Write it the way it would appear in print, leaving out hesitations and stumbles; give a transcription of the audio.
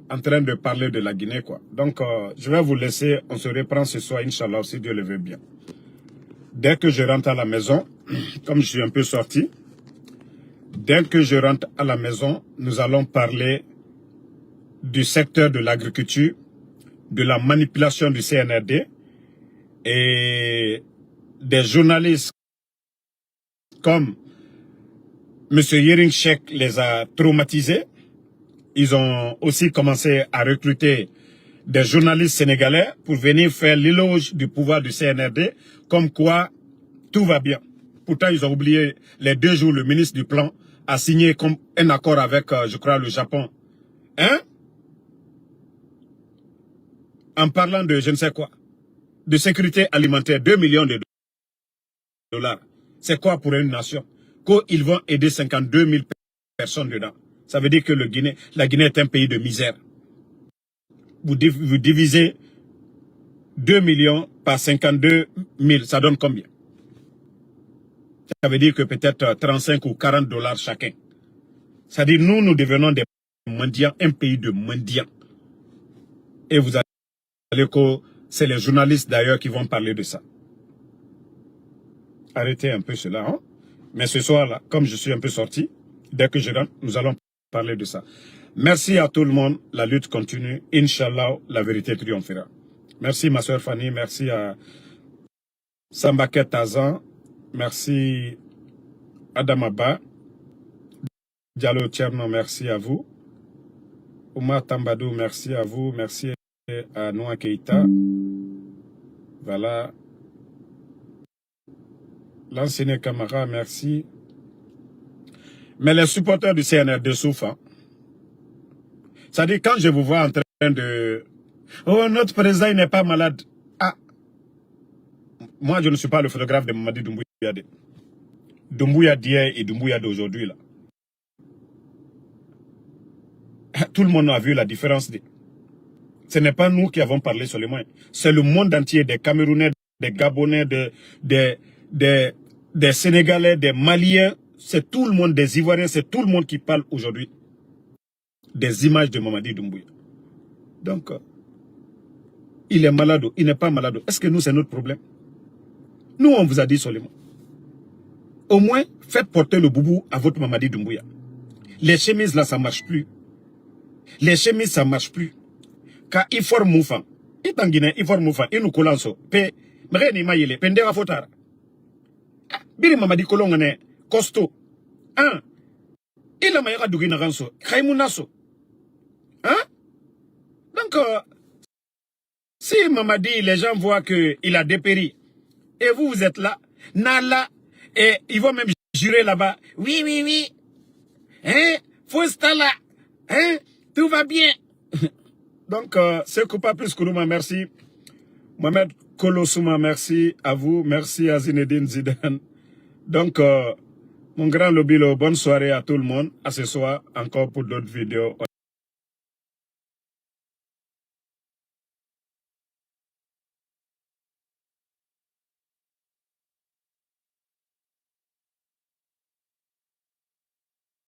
en train de parler de la Guinée, quoi. Donc, je vais vous laisser. On se reprend ce soir, Inch'Allah, si Dieu le veut bien. Dès que je rentre à la maison, comme je suis un peu sorti, dès que je rentre à la maison, nous allons parler du secteur de l'agriculture, de la manipulation du CNRD et des journalistes comme M. Yering Sheikh les a traumatisés. Ils ont aussi commencé à recruter des journalistes sénégalais pour venir faire l'éloge du pouvoir du CNRD, comme quoi tout va bien. Pourtant, ils ont oublié les 2 jours, le ministre du Plan a signé comme un accord avec, je crois, le Japon. Hein? En parlant de je ne sais quoi, de sécurité alimentaire, 2 millions de dollars. C'est quoi pour une nation? Qu'ils vont aider 52 000 personnes dedans. Ça veut dire que la Guinée est un pays de misère. Vous divisez 2 millions par 52 000, ça donne combien? Ça veut dire que peut-être 35 ou 40 dollars chacun. C'est-à-dire nous devenons des mendiants, un pays de mendiants. Et vous allez que c'est les journalistes d'ailleurs qui vont parler de ça. Arrêtez un peu cela, hein? Mais ce soir-là, comme je suis un peu sorti, dès que je rentre, nous allons parler de ça. Merci à tout le monde. La lutte continue. Inch'Allah, la vérité triomphera. Merci ma soeur Fanny. Merci à Sambaket Tazan. Merci Adamaba. Diallo Tcherno, merci à vous. Oumar Tambadou, merci à vous. Merci à Noa Keita. Voilà. L'ancien Camara, merci. Mais les supporters du CNRD souffrent. C'est-à-dire, quand je vous vois en train de... Oh, notre président n'est pas malade. Ah, moi, je ne suis pas le photographe de Mamadi Doumbouya. Doumbouya d'hier et Doumbouya d'aujourd'hui, là. Tout le monde a vu la différence. Ce n'est pas nous qui avons parlé seulement. C'est le monde entier, des Camerounais, des Gabonais, des Sénégalais, des Maliens. C'est tout le monde, des Ivoiriens, c'est tout le monde qui parle aujourd'hui des images de Mamadi Doumbouya. Donc, il est malade ou il n'est pas malade. Est-ce que nous, c'est notre problème? Nous, on vous a dit seulement. Au moins, faites porter le boubou à votre Mamadi Doumbouya. Les chemises, là, ça ne marche plus. Les chemises, ça ne marche plus. Quand il forme Moufan, il est en Guinée, il forme Moufan, il nous colle so. Pe, mreni maïle, pendera fotara. Biri Mamadi Kolongane, costaud. Hein? Il a maïra dougina ranso, Khaimounaso. Hein? Donc, si Mamadi, les gens voient qu'il a dépéri, et vous, vous êtes là, Nala, et ils vont même jurer là-bas, oui, oui, oui, hein, faut là, hein, tout va bien. Donc, c'est Koupa plus Kourouma, merci. Mohamed Kolosouma, merci à vous, merci à Zinedine Zidane. Donc, mon grand Lobilo, bonne soirée à tout le monde, à ce soir, encore pour d'autres vidéos.